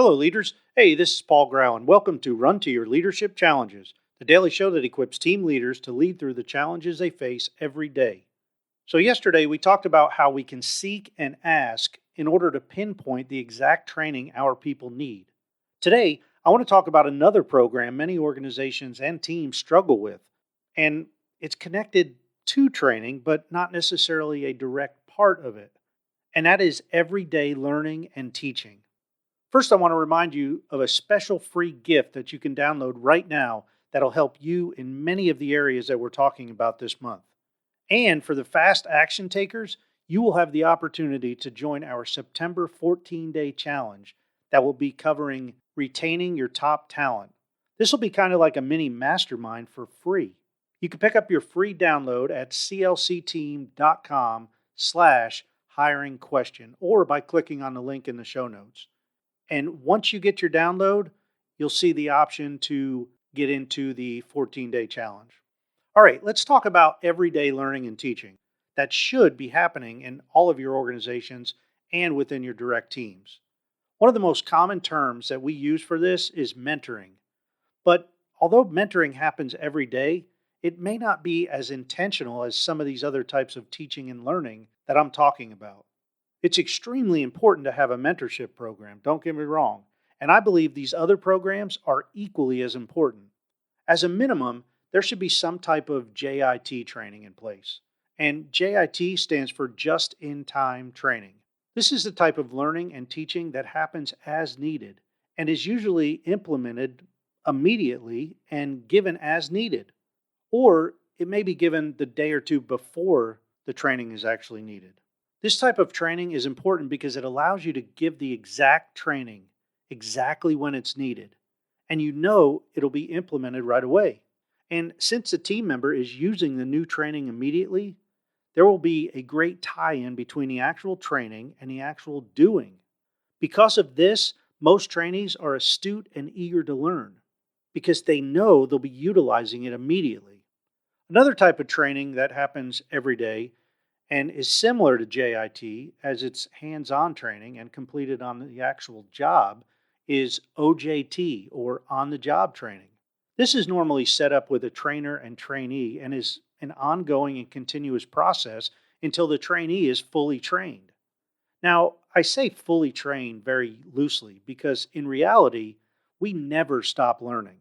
Hello, leaders. Hey, this is Paul Grau, and welcome to Run to Your Leadership Challenges, the daily show that equips team leaders to lead through the challenges they face every day. So, yesterday we talked about how we can seek and ask in order to pinpoint the exact training our people need. Today, I want to talk about another program many organizations and teams struggle with, and it's connected to training, but not necessarily a direct part of it, and that is everyday learning and teaching. First, I want to remind you of a special free gift that you can download right now that'll help you in many of the areas that we're talking about this month. And for the fast action takers, you will have the opportunity to join our September 14-day challenge that will be covering retaining your top talent. This will be kind of like a mini mastermind for free. You can pick up your free download at clcteam.com/hiring question or by clicking on the link in the show notes. And once you get your download, you'll see the option to get into the 14-day challenge. All right, let's talk about everyday learning and teaching that should be happening in all of your organizations and within your direct teams. One of the most common terms that we use for this is mentoring. But although mentoring happens every day, it may not be as intentional as some of these other types of teaching and learning that I'm talking about. It's extremely important to have a mentorship program, don't get me wrong, and I believe these other programs are equally as important. As a minimum, there should be some type of JIT training in place, and JIT stands for just-in-time training. This is the type of learning and teaching that happens as needed and is usually implemented immediately and given as needed, or it may be given the day or two before the training is actually needed. This type of training is important because it allows you to give the exact training exactly when it's needed, and you know it'll be implemented right away. And since the team member is using the new training immediately, there will be a great tie-in between the actual training and the actual doing. Because of this, most trainees are astute and eager to learn because they know they'll be utilizing it immediately. Another type of training that happens every day and is similar to JIT as it's hands-on training and completed on the actual job is OJT, or on-the-job training. This is normally set up with a trainer and trainee and is an ongoing and continuous process until the trainee is fully trained. Now, I say fully trained very loosely because in reality, we never stop learning.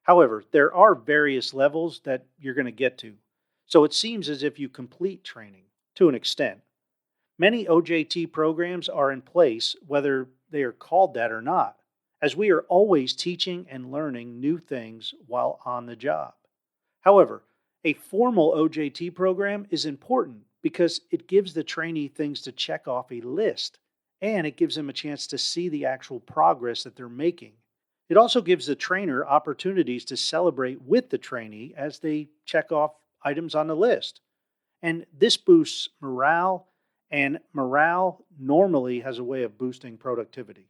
However, there are various levels that you're going to get to, so it seems as if you complete training to an extent. Many OJT programs are in place whether they are called that or not, as we are always teaching and learning new things while on the job. However, a formal OJT program is important because it gives the trainee things to check off a list, and it gives them a chance to see the actual progress that they're making. It also gives the trainer opportunities to celebrate with the trainee as they check off items on the list. And this boosts morale, and morale normally has a way of boosting productivity.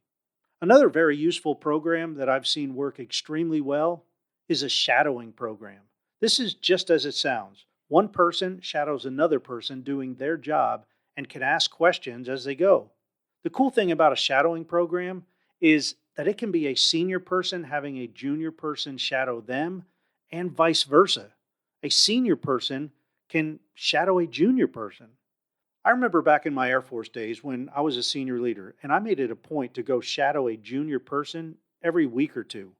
Another very useful program that I've seen work extremely well is a shadowing program. This is just as it sounds. One person shadows another person doing their job and can ask questions as they go. The cool thing about a shadowing program is that it can be a senior person having a junior person shadow them and vice versa. A senior person can shadow a junior person. I remember back in my Air Force days when I was a senior leader, and I made it a point to go shadow a junior person every week or two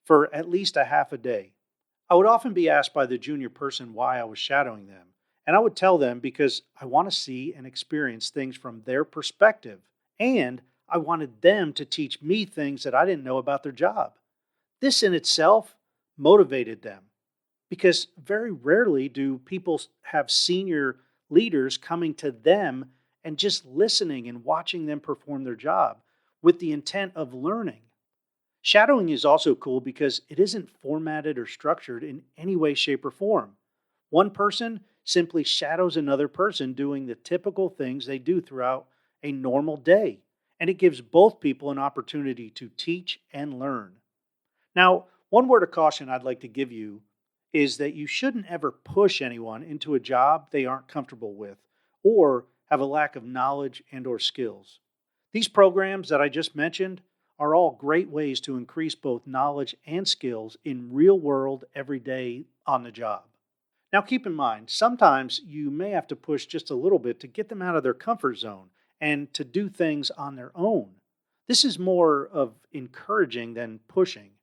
for at least a half a day. I would often be asked by the junior person why I was shadowing them, and I would tell them because I want to see and experience things from their perspective, and I wanted them to teach me things that I didn't know about their job. This in itself motivated them, because very rarely do people have senior leaders coming to them and just listening and watching them perform their job with the intent of learning. Shadowing is also cool because it isn't formatted or structured in any way, shape, or form. One person simply shadows another person doing the typical things they do throughout a normal day, and it gives both people an opportunity to teach and learn. Now, one word of caution I'd like to give you is that you shouldn't ever push anyone into a job they aren't comfortable with or have a lack of knowledge and or skills. These programs that I just mentioned are all great ways to increase both knowledge and skills in real world, every day on the job. Now, keep in mind, sometimes you may have to push just a little bit to get them out of their comfort zone and to do things on their own. This is more of encouraging than pushing,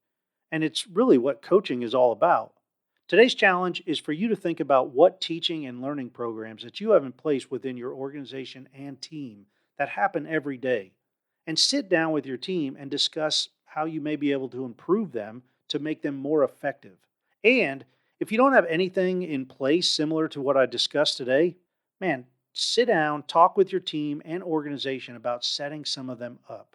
and it's really what coaching is all about. Today's challenge is for you to think about what teaching and learning programs that you have in place within your organization and team that happen every day, and sit down with your team and discuss how you may be able to improve them to make them more effective. And if you don't have anything in place similar to what I discussed today, man, sit down, talk with your team and organization about setting some of them up,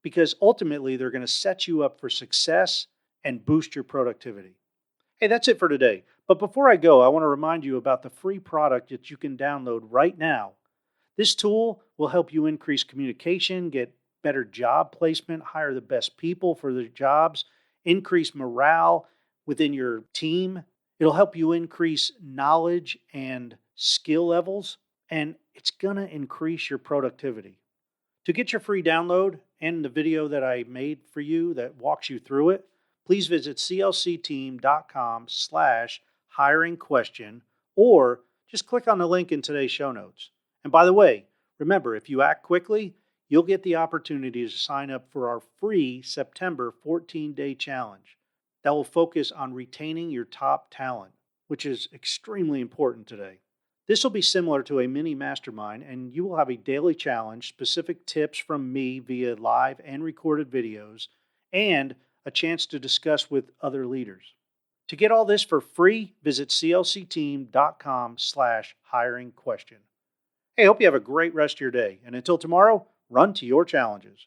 because ultimately they're going to set you up for success and boost your productivity. Hey, that's it for today. But before I go, I want to remind you about the free product that you can download right now. This tool will help you increase communication, get better job placement, hire the best people for their jobs, increase morale within your team. It'll help you increase knowledge and skill levels, and it's going to increase your productivity. To get your free download and the video that I made for you that walks you through it, please visit clcteam.com/hiring question, or just click on the link in today's show notes. And by the way, remember, if you act quickly, you'll get the opportunity to sign up for our free September 14-day challenge that will focus on retaining your top talent, which is extremely important today. This will be similar to a mini mastermind, and you will have a daily challenge, specific tips from me via live and recorded videos, and a chance to discuss with other leaders. To get all this for free, visit clcteam.com/hiring question. Hey, hope you have a great rest of your day. And until tomorrow, run to your challenges.